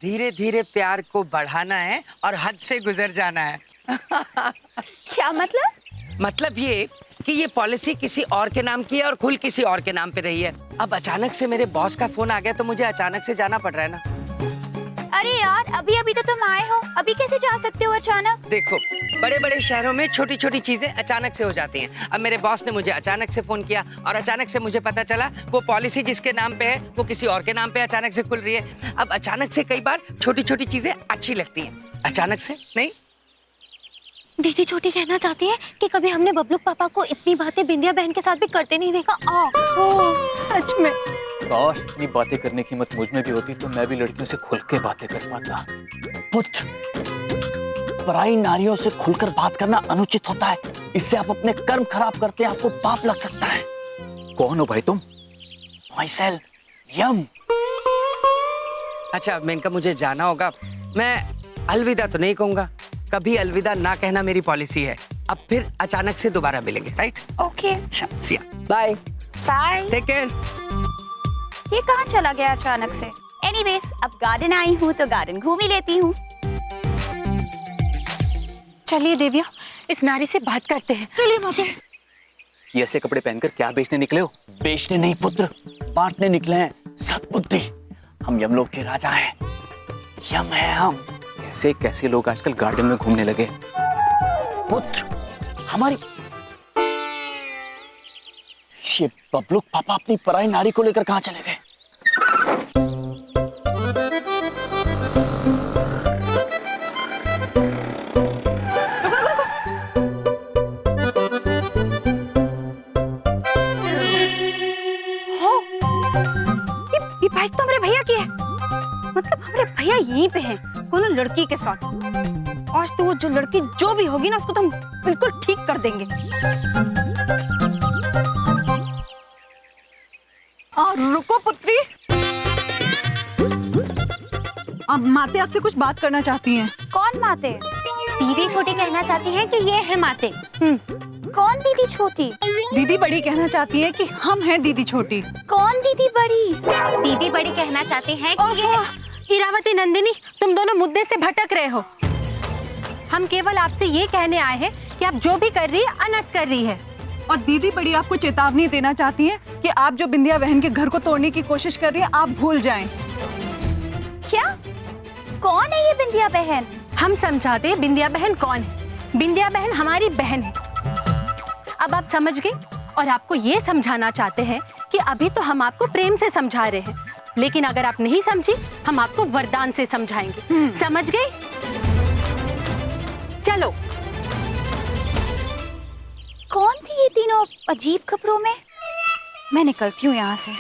धीरे धीरे प्यार को बढ़ाना है और हद से गुजर जाना है। क्या मतलब? मतलब ये कि ये पॉलिसी किसी और के नाम की है और खुल किसी और के नाम पे रही है। अब अचानक से मेरे बॉस का फोन आ गया तो मुझे अचानक से जाना पड़ रहा है ना। अरे यार, अभी अभी तो तुम आए हो, अभी कैसे जा सकते हो अचानक? देखो, बड़े बड़े शहरों में छोटी छोटी चीजें अचानक से हो जाती हैं। अब मेरे बॉस ने मुझे अचानक से फोन किया और अचानक से मुझे पता चला वो पॉलिसी जिसके नाम पे है वो किसी और के नाम पे अचानक से खुल रही है। अब अचानक से कई बार छोटी छोटी चीजें अच्छी लगती हैं, अचानक से नहीं। दीदी छोटी कहना चाहती है कि कभी हमने बबलू पापा को इतनी बातें बिंदिया बहन के साथ भी करते नहीं देखा। सच में। काश इतनी बातें करने की हिम्मत मुझ में भी होती तो मैं भी लड़कियों से खुल के बातें कर पाता। पुत्र, पराई नारियों से खुलकर बात करना अनुचित होता है। इससे आप अपने कर्म खराब करते हैं, आपको पाप लग सकता है। कौन हो भाई तुम? माइसेल यम। अच्छा मेनका, मुझे जाना होगा। मैं अलविदा तो नहीं कहूंगा, कभी अलविदा ना कहना मेरी पॉलिसी है। अब फिर अचानक से दोबारा मिलेंगे, right? Okay, see ya, bye bye. Take care. ये कहाँ चला गया अचानक से? एनीवेज, अब गार्डन आई हूँ तो गार्डन घूम ही लेती हूँ। चलिए देविया, इस नारी से बात करते हैं। चलिए माता। ये ऐसे कपड़े पहनकर क्या बेचने निकले हो? बेचने नहीं पुत्र, बांटने निकले हैं। सद्बुद्धि, हम यमलोक के राजा हैं। यम है हम। कैसे कैसे लोग आजकल गार्डन में घूमने लगे। पुत्र, हमारी ये बबलू पापा अपनी पराई नारी को लेकर कहाँ चले गए? ये बाइक तो हमारे भैया की है। मतलब हमारे भैया यहीं पे हैं, कोनो लड़की के साथ। आज तो वो जो लड़की जो भी होगी ना, उसको तो हम बिल्कुल ठीक कर देंगे। और रुको पुत्री, अब माते आपसे कुछ बात करना चाहती हैं। कौन माते? दीदी छोटी कहना चाहती है कि ये है माते। कौन दीदी छोटी? दीदी बड़ी कहना चाहती है कि हम हैं दीदी छोटी। कौन दीदी बड़ी? दीदी बड़ी कहना चाहती है कि ये हीरावती नंदिनी, तुम दोनों मुद्दे से भटक रहे हो। हम केवल आपसे ये कहने आए हैं कि आप जो भी कर रही है अनर्थ कर रही है। और दीदी बड़ी आपको चेतावनी देना चाहती है कि आप जो बिंदिया बहन के घर को तोड़ने की कोशिश कर रही है, आप भूल जाएं। क्या? कौन है ये बिंदिया बहन? हम समझाते हैं बिंदिया बहन कौन है। बिंदिया बहन हमारी बहन है। अब आप समझ गए और आपको ये समझाना चाहते हैं कि अभी तो हम आपको प्रेम से समझा रहे हैं, लेकिन अगर आप नहीं समझी हम आपको वरदान से समझाएंगे। समझ गए? चलो। कौन थी ये तीनों अजीब कपड़ों में? मैं निकलती हूँ यहाँ से।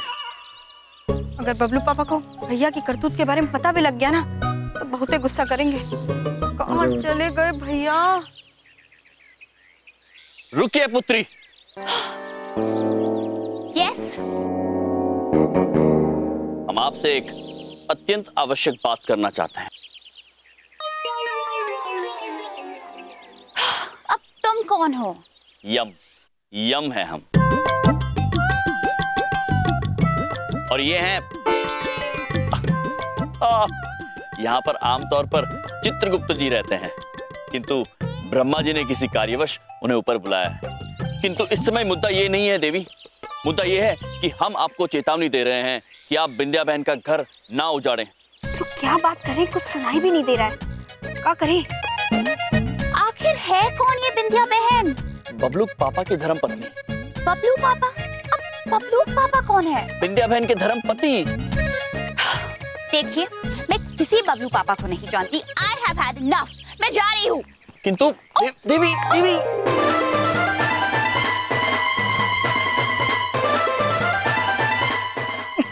अगर बबलू पापा को भैया की करतूत के बारे में पता भी लग गया ना, तो बहुत ही गुस्सा करेंगे। कहाँ चले गए भैया? रुकिए पुत्री। यस। हम आपसे एक अत्यंत आवश्यक बात करना चाहते हैं। अब तुम कौन हो? यम है हम। और ये हैं यहाँ पर आमतौर पर चित्रगुप्त जी रहते हैं, किंतु ब्रह्मा जी ने किसी कार्यवश उन्हें ऊपर बुलाया है। किंतु इस समय मुद्दा ये नहीं है देवी, मुद्दा ये है कि हम आपको चेतावनी दे रहे हैं कि आप बिंदिया बहन का घर ना उजाड़ें। तो क्या बात करें, कुछ सुनाई भी नहीं दे रहा है। क्या करें? आखिर है कौन ये बिंदिया बहन? बबलू पापा की धर्मपत्नी। बबलू पापा? अब बबलू पापा कौन है? बिंदिया बहन के धर्मपति। देखिए, मैं किसी बबलू पापा को नहीं जानती। I have had enough. मैं जा रही हूँ। किंतु देवी देवी,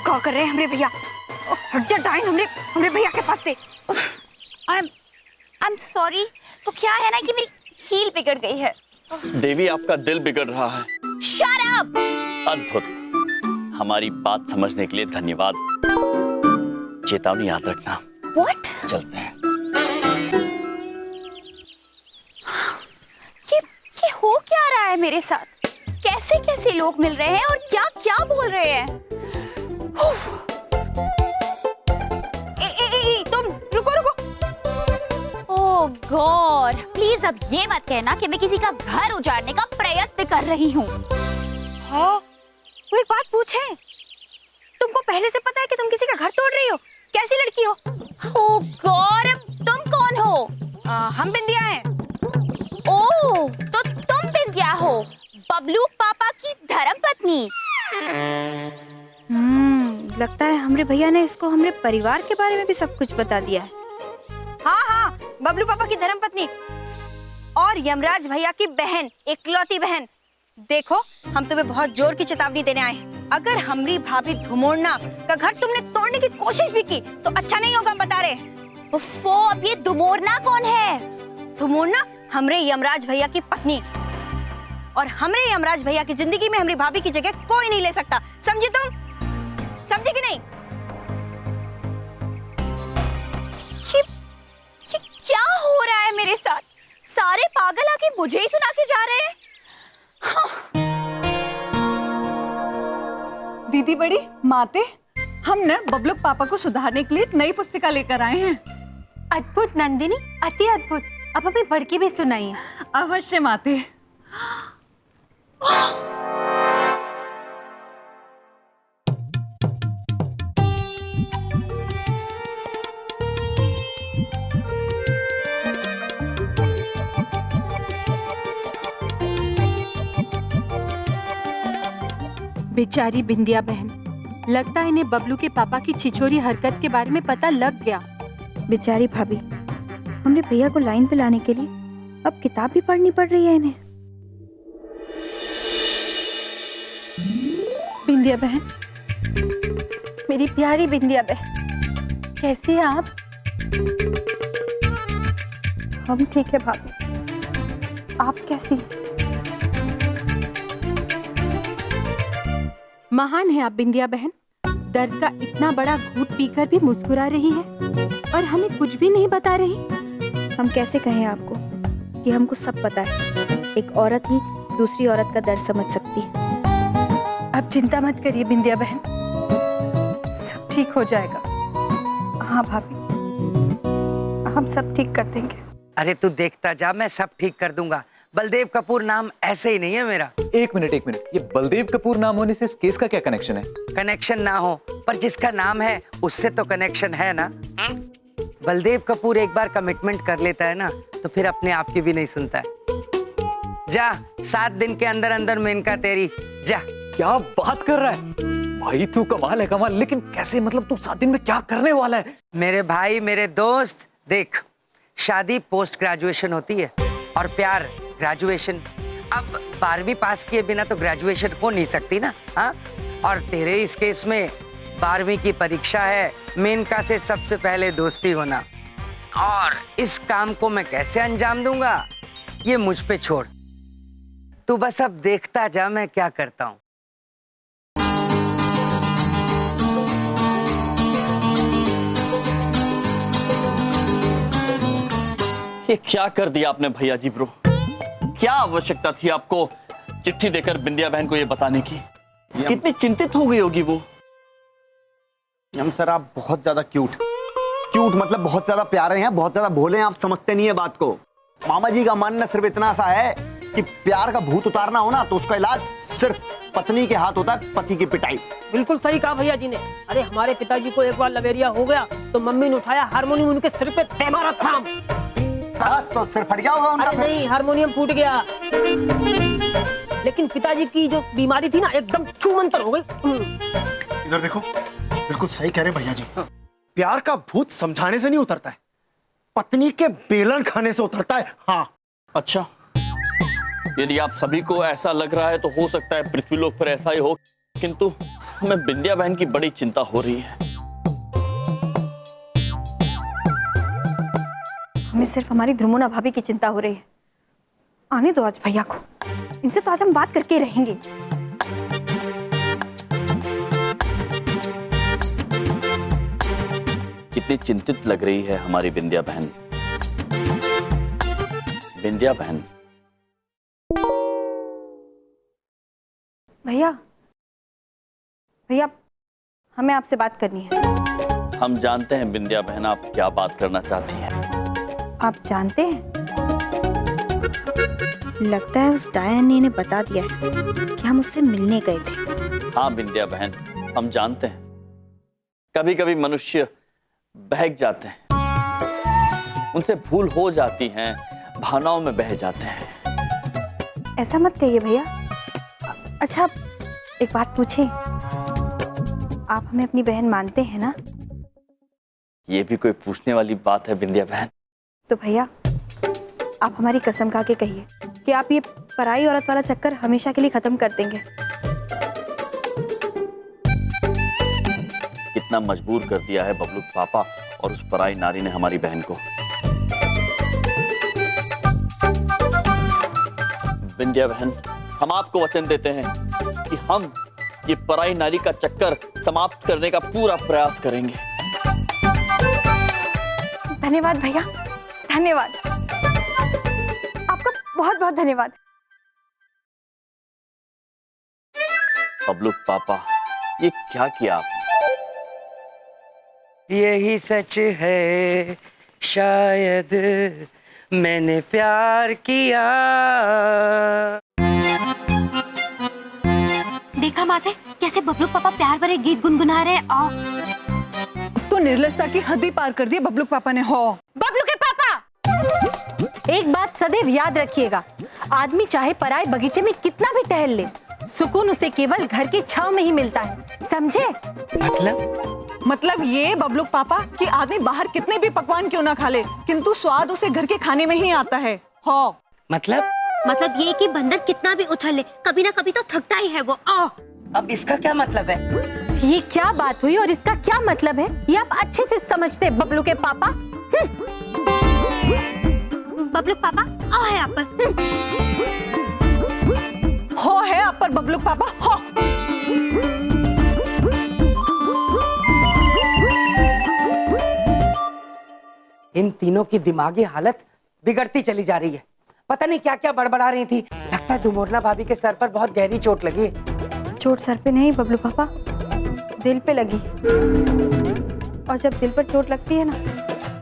क्या कर रहे हैं हमरे भैया? हट जा डाइन हमरे भैया के पास से। I'm sorry। वो क्या है ना कि मेरी हील बिगड़ गई है। देवी आपका दिल बिगड़ रहा है। Shut up! अद्भुत, हमारी बात समझने के लिए धन्यवाद। चेतावनी याद रखना। What? चलते हैं। ये हो क्या रहा है मेरे साथ? कैसे कैसे लोग मिल रहे हैं और क्या क्या बोल रहे हैं? तुम ओह गॉड, प्लीज अब ये मत कहना कि मैं किसी का घर उजाड़ने का प्रयत्न कर रही हूँ। हाँ, वो एक बात पूछे, तुमको पहले से पता है कि तुम किसी का घर तोड़ रही हो? कैसी लड़की हो? ओह गॉड, तुम कौन हो? हम बिंदिया हैं। ओह, तो तुम बिंदिया हो, बबलू पापा की धर्मपत्नी। लगता है हमरे भैया ने इसको हमरे परिवार के बारे में भी सब कुछ बता दिया है। हाँ हाँ, बबलू पापा की धर्मपत्नी और यमराज भैया की बहन, इकलौती बहन। देखो, हम तुम्हें बहुत जोर की चेतावनी देने आए हैं। अगर हमरी भाभी धुमोड़ना का घर तुमने तोड़ने की कोशिश भी की तो अच्छा नहीं होगा, हम बता रहे। उफ़ो, अब ये धुमोड़ना कौन है? धुमोड़ना हमरे यमराज भैया की पत्नी, और हमरे यमराज भैया की जिंदगी में हमरी भाभी की जगह कोई नहीं ले सकता। समझी तुम? समझी कि नहीं? ये क्या हो रहा है मेरे साथ? सारे पागल आके मुझे ही सुना के जा रहे हैं। दीदी बड़ी, माते, हम न बबलू पापा को सुधारने के लिए एक नई पुस्तिका लेकर आए हैं। अद्भुत नंदिनी, अति अद्भुत। अब अपनी बड़की भी सुनाइए। अवश्य माते। बेचारी बिंदिया बहन, लगता है इन्हें बबलू के पापा की छिछोरी हरकत के बारे में पता लग गया। बेचारी भाभी, हमने भैया को लाइन पे लाने के लिए अब किताब भी पढ़नी पड़ रही है इन्हें। बिंदिया बहन, मेरी प्यारी बिंदिया बहन, कैसी हैं आप? हम ठीक है भाभी, आप कैसी हैं? महान है आप बिंदिया बहन। दर्द का इतना बड़ा घूंट पीकर भी मुस्कुरा रही है और हमें कुछ भी नहीं बता रही। हम कैसे कहें आपको कि हमको सब पता है। एक औरत ही दूसरी औरत का दर्द समझ सकती है। अब चिंता मत करिए बिंदिया बहन, सब ठीक हो जाएगा। हाँ भाभी, हम सब ठीक कर देंगे। अरे तू देखता जा, मैं सब ठीक कर दूंगा। बलदेव कपूर नाम ऐसे ही नहीं है मेरा। एक मिनट, ये बलदेव कपूर नाम होने से इस केस का क्या कनेक्शन है? कनेक्शन ना हो पर जिसका नाम है उससे तो कनेक्शन है ना। बलदेव कपूर एक बार कमिटमेंट कर लेता है ना तो फिर अपने आप की भी नहीं सुनता है। जा, 7 दिन के अंदर अंदर मेनका तेरी, जा। क्या बात कर रहा है भाई, तू कमाल है कमाल। लेकिन कैसे, मतलब तू 7 दिन में क्या करने वाला है? मेरे भाई, मेरे दोस्त, देख, शादी पोस्ट ग्रेजुएशन होती है और प्यार ग्रेजुएशन। अब 12वीं पास किए बिना तो ग्रेजुएशन हो नहीं सकती ना। हाँ, और तेरे इस केस में 12वीं की परीक्षा है। मेनका से सबसे पहले दोस्ती होना, और इस काम को मैं कैसे अंजाम दूंगा ये मुझ पे छोड़। तू बस अब देखता जा मैं क्या करता हूँ। ये क्या कर दिया आपने भैया जी ब्रो? क्या आवश्यकता थी आपको चिट्ठी देकर बिंदिया बहन को ये बताने की? कितनी चिंतित हो गई होगी वो। हम सर, आप बहुत ज्यादा क्यूट मतलब बहुत ज्यादा प्यारे हैं, बहुत ज्यादा भोले हैं। आप समझते नहीं है बात को। मामा जी का मानना सिर्फ इतना सा है कि प्यार का भूत उतारना हो ना तो उसका इलाज सिर्फ पत्नी के हाथ होता है, पति की पिटाई। बिल्कुल सही कहा भैया जी ने। अरे हमारे पिताजी को एक बार लवेरिया हो गया तो मम्मी ने उठाया हारमोनियम, उनके सिर पे दे मारा थाम। बस तो सिर फट गया होगा उनका। अरे नहीं, हारमोनियम फूट गया। लेकिन पिताजी की जो बीमारी थी ना, एकदम छूमंतर हो गई। इधर देखो, बिल्कुल सही कह रहे भैया जी। प्यार का भूत समझाने से नहीं उतरता है, पत्नी के बेलन खाने से उतरता है। हाँ। अच्छा, यदि आप सभी को ऐसा लग रहा है तो हो सकता है पृथ्वीलोक पर ऐसा ही हो, किंतु हमें बिंदिया बहन की बड़ी चिंता हो रही है। हमें सिर्फ हमारी ध्रुमुना भाभी की चिंता हो रही है। आने दो आज भैया को, इनसे तो आज हम बात करके रहेंगे। कितनी चिंतित लग रही है हमारी बिंदिया बहन। बिंदिया बहन, भैया भैया, हमें आपसे बात करनी है। हम जानते हैं बिंदिया बहन आप क्या बात करना चाहती हैं। आप जानते हैं, लगता है उस डायनी ने बता दिया है कि हम उससे मिलने गए थे। हाँ बिंदिया बहन, हम जानते हैं कभी कभी मनुष्य बहक जाते हैं, उनसे भूल हो जाती है, भावनाओं में बह जाते हैं। ऐसा मत कहिए भैया। अच्छा एक बात पूछें, आप हमें अपनी बहन मानते हैं ना? ये भी कोई पूछने वाली बात है बिंदिया बहन? तो भैया आप हमारी कसम खा के कहिए कि आप ये पराई औरत वाला चक्कर हमेशा के लिए खत्म कर देंगे। कितना मजबूर कर दिया है बबलू पापा और उस पराई नारी ने हमारी बहन को। बिंदिया बहन, हम आपको वचन देते हैं कि हम ये पराई नारी का चक्कर समाप्त करने का पूरा प्रयास करेंगे। धन्यवाद भैया, धन्यवाद, आपका बहुत बहुत धन्यवाद। बबलू पापा, ये क्या किया आपने? यही सच है शायद मैंने प्यार किया। देखा माते कैसे बबलू पापा प्यार भरे गीत गुनगुना रहे हैं। तो निर्लजता की हद ही पार कर दी बबलू पापा ने। हो बबलू के पापा, एक बात सदैव याद रखिएगा, आदमी चाहे पराए बगीचे में कितना भी टहल ले, सुकून उसे केवल घर की छांव में ही मिलता है, समझे? मतलब ये बबलू पापा कि आदमी बाहर कितने भी पकवान क्यों ना खा ले, किंतु स्वाद उसे घर के खाने में ही आता है। हो मतलब ये कि बंदर कितना भी उछल ले, कभी ना कभी तो थकता ही है वो। अब इसका क्या मतलब है? ये क्या बात हुई और इसका क्या मतलब है, ये आप अच्छे से समझते हैं बबलू के पापा। बबलू पापा आओ है आप पर। हो है आप पर बबलू पापा, हो। इन तीनों की दिमागी हालत बिगड़ती चली जा रही है। पता नहीं क्या क्या बड़बड़ा रही थी। लगता है दुमोरना भाभी के सर पर बहुत गहरी चोट लगी है। चोट सर पे नहीं बबलू पापा, दिल पे लगी। और जब दिल पर चोट लगती है ना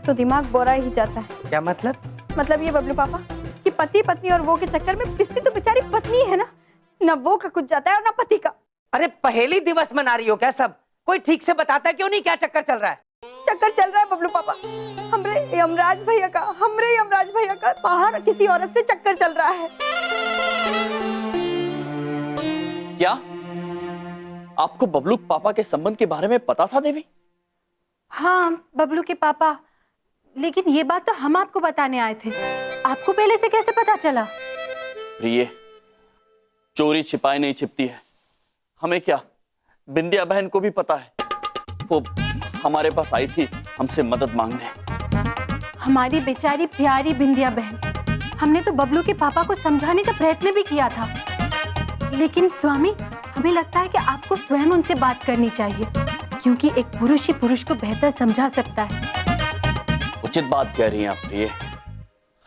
तो दिमाग बोरा ही जाता है। क्या मतलब? मतलब ये बबलू पापा कि पति पत्नी और वो के चक्कर में पिसती तो बेचारी पत्नी है ना वो का कुछ जाता है और ना पति का। अरे पहेली दिवस मना रही हो क्या सब? कोई ठीक से बताता क्यों नहीं क्या चक्कर चल रहा है? चक्कर चल रहा है बबलू पापा, हमरे यमराज भैया का बाहर किसी औरत से चक्कर चल रहा है। क्या आपको बबलू पापा के संबंध के बारे में पता था देवी? हाँ बबलू के पापा, लेकिन ये बात तो हम आपको बताने आए थे, आपको पहले से कैसे पता चला? प्रिय, चोरी छिपाई नहीं छिपती है। हमें क्या, बिंदिया बहन को भी पता है। वो हमारे पास आई थी हमसे मदद मांगने। हमारी बेचारी प्यारी बिंदिया बहन, हमने तो बबलू के पापा को समझाने का प्रयत्न भी किया था, लेकिन स्वामी हमें लगता है कि आपको स्वयं उनसे बात करनी चाहिए, क्योंकि एक पुरुष ही पुरुष को बेहतर समझा सकता है। उचित बात कह रही हैं आप प्रिय,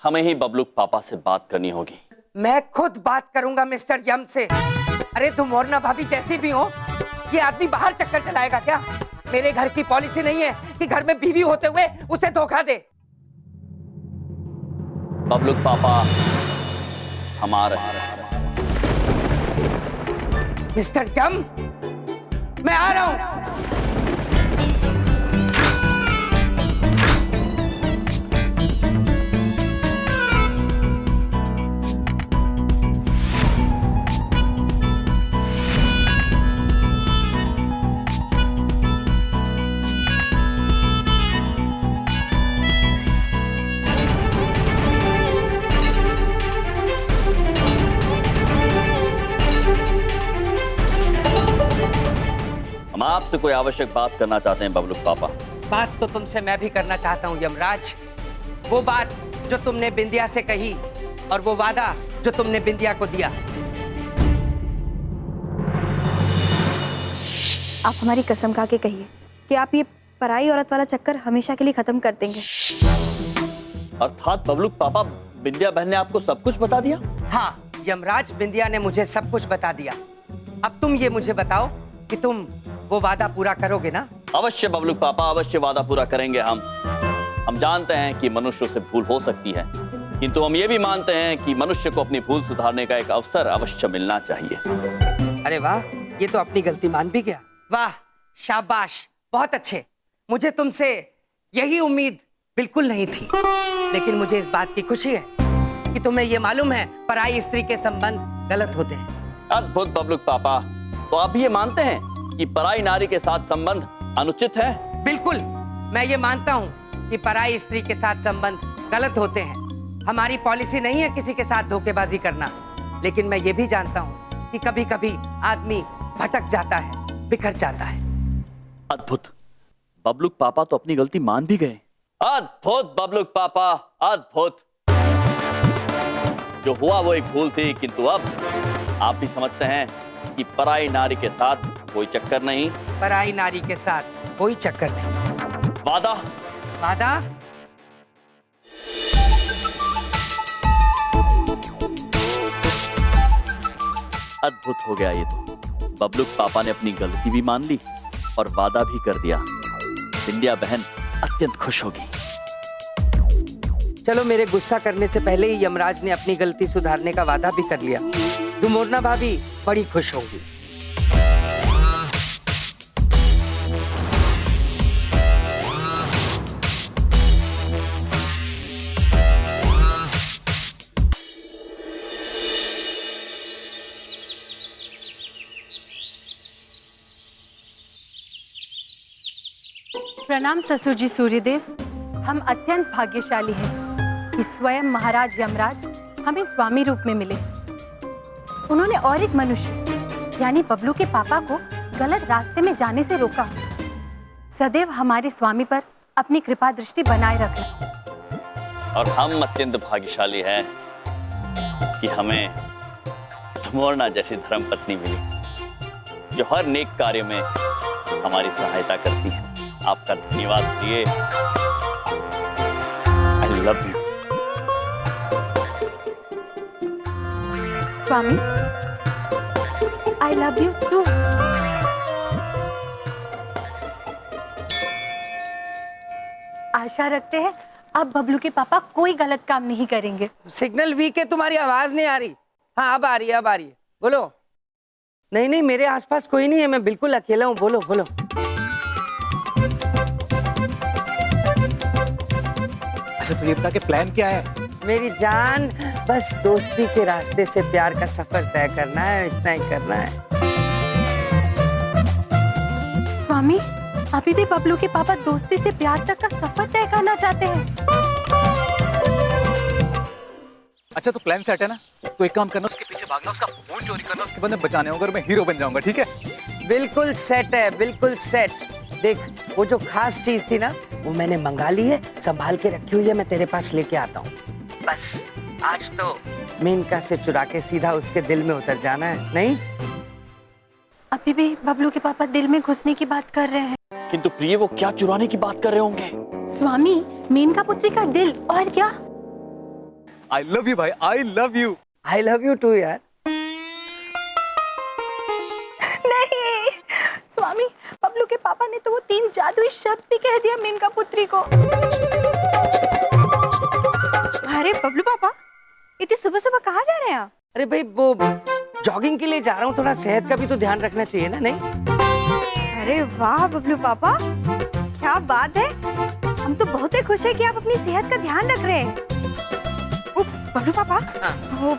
हमें ही बबलू पापा से बात करनी होगी। मैं खुद बात करूंगा मिस्टर यम से। अरे दुमोरना भाभी जैसी भी हो, ये आदमी बाहर चक्कर चलाएगा क्या? मेरे घर की पॉलिसी नहीं है कि घर में बीवी होते हुए उसे धोखा दे। बबलू पापा हमारे मिस्टर यम, मैं आ रहा हूं। हम आपसे कोई आवश्यक बात करना चाहते हैं बबलू पापा। बात तो तुमसे मैं भी करना चाहता हूं यमराज। वो बात जो तुमने बिंदिया से कही और वो वादा जो तुमने बिंदिया को दिया। आप हमारी कसम खा के कहिए कि आप ये पराई औरत वाला चक्कर हमेशा के लिए खत्म कर देंगे। अर्थात बबलू पापा, बिंदिया बहन ने आपको सब कुछ बता दिया? हाँ यमराज, बिंदिया ने मुझे सब कुछ बता दिया। अब तुम ये मुझे बताओ कि तुम वो वादा पूरा करोगे ना? अवश्य बबलू पापा, अवश्य वादा पूरा करेंगे हम हम जानते हैं कि मनुष्य से भूल हो सकती है, किंतु हम ये भी मानते हैं कि मनुष्य को अपनी भूल सुधारने का एक अवसर अवश्य मिलना चाहिए। अरे वाह, ये तो अपनी गलती मान भी गया। वाह, शाबाश, बहुत अच्छे। मुझे तुमसे यही उम्मीद बिल्कुल नहीं थी, लेकिन मुझे इस बात की खुशी है कि तुम्हें ये मालूम है पराई स्त्री के संबंध गलत होते हैं। अद्भुत बबलूक पापा, तो आप भी ये मानते हैं कि पराई नारी के साथ संबंध अनुचित है? बिल्कुल, मैं ये मानता हूँ कि पराई स्त्री के साथ संबंध गलत होते हैं। हमारी पॉलिसी नहीं है किसी के साथ धोखेबाजी करना, लेकिन मैं ये भी जानता हूँ कि कभी कभी आदमी भटक जाता है, बिखर जाता है। अद्भुत, बबलूक पापा तो अपनी गलती मान भी गए। अद्भुत बबलूक पापा, अद्भुत। जो हुआ वो एक भूल थी, किंतु अब आप भी समझते हैं कि पराई नारी के साथ कोई चक्कर नहीं। पराई नारी के साथ कोई चक्कर नहीं। वादा? वादा? अद्भुत हो गया ये तो। बबलूक पापा ने अपनी गलती भी मान ली और वादा भी कर दिया। बिंदिया बहन अत्यंत खुश होगी। चलो, मेरे गुस्सा करने से पहले ही यमराज ने अपनी गलती सुधारने का वादा भी कर लिया। दुमोरना भाभी बड़ी खुश होंगी। प्रणाम ससुर जी सूर्यदेव। हम अत्यंत भाग्यशाली हैं कि स्वयं महाराज यमराज हमें स्वामी रूप में मिले। उन्होंने और एक मनुष्य यानी बबलू के पापा को गलत रास्ते में जाने से रोका। सदैव हमारे स्वामी पर अपनी कृपा दृष्टि बनाए रखना। और हम अत्यंत भाग्यशाली हैं कि हमें धुमोरना जैसी धर्मपत्नी मिली, जो हर नेक कार्य में हमारी सहायता करती है। आपका धन्यवाद प्रिय। I love you. स्वामी, आई लव यू टू। आशा रखते हैं अब बबलू के पापा कोई गलत काम नहीं करेंगे। सिग्नल वीक है, तुम्हारी आवाज नहीं आ रही। हाँ, अब आ रही है, अब आ रही है। बोलो। नहीं नहीं, मेरे आसपास कोई नहीं है, मैं बिल्कुल अकेला हूँ। बोलो बोलो। अच्छा, तो ये बता के प्लान क्या है? मेरी जान, बस दोस्ती के रास्ते से प्यार का सफर तय करना है, इतना ही करना है। स्वामी, अभी भी बबलू के पापा दोस्ती से प्यार तक का सफर तय करना चाहते हैं। अच्छा, तो प्लान सेट है ना? तो एक काम करना, उसके पीछे भागना, उसका फोन चोरी करना, उसके बाद बचाने होगा और मैं हीरो बन जाऊंगा, ठीक है? बिल्कुल सेट है, बिल्कुल सेट। देख, वो जो खास चीज थी ना, वो मैंने मंगा ली है, संभाल के रखी हुई है, मैं तेरे पास लेके आता हूँ। बस आज तो मेनका से चुरा के सीधा उसके दिल में उतर जाना है, नहीं? अभी भी बबलू के पापा दिल में घुसने की बात कर रहे हैं। किंतु प्रिय, वो क्या चुराने की बात कर रहे होंगे? स्वामी, मेनका पुत्री का दिल, और क्या? आई लव यू भाई, I love you. I love you too यार। नहीं स्वामी, बबलू के पापा ने तो वो 3 जादुई शब्द भी कह दिया मेनका पुत्री को। अरे बबलू पापा, इतनी सुबह सुबह कहाँ जा रहे हैं आप? अरे भाई, वो जॉगिंग के लिए जा रहा हूँ, थोड़ा सेहत का भी तो ध्यान रखना चाहिए ना, नहीं? अरे वाह बबलू पापा, क्या बात है। हम तो बहुत ही खुश है कि आप अपनी सेहत का ध्यान रख रहे हैं। बबलू पापा, वो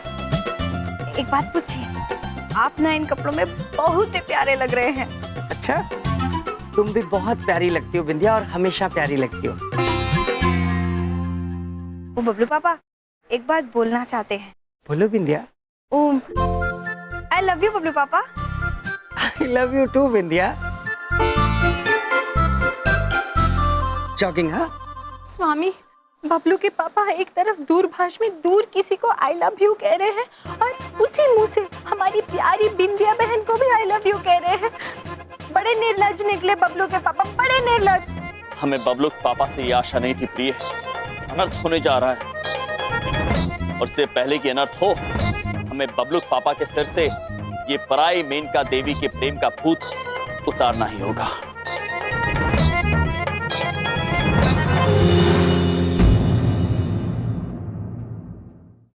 एक बात पूछिए, आप ना इन कपड़ों में बहुत ही प्यारे लग रहे हैं। अच्छा, तुम भी बहुत प्यारी लगती हो बिंदिया, और हमेशा प्यारी लगती हो। वो बबलू पापा एक बात बोलना चाहते हैं। बोलो Bindiya. I love you Bablu पापा। I love you too Bindiya. Jogging? हाँ स्वामी, बबलू के पापा एक तरफ दूरभाष में दूर किसी को आई लव यू कह रहे हैं, और उसी मुंह से हमारी प्यारी बिंदिया बहन को भी आई लव यू कह रहे हैं। बड़े निर्लज निकले बबलू के पापा, बड़े निर्लज। हमें बबलू के पापा से ये आशा नहीं थी प्रिय। अनर्थ होने जा रहा है, और इससे पहले कि अनर्थ हो, हमें बबलू के पापा के सिर से ये पराई मेनका देवी के प्रेम का भूत उतारना ही होगा।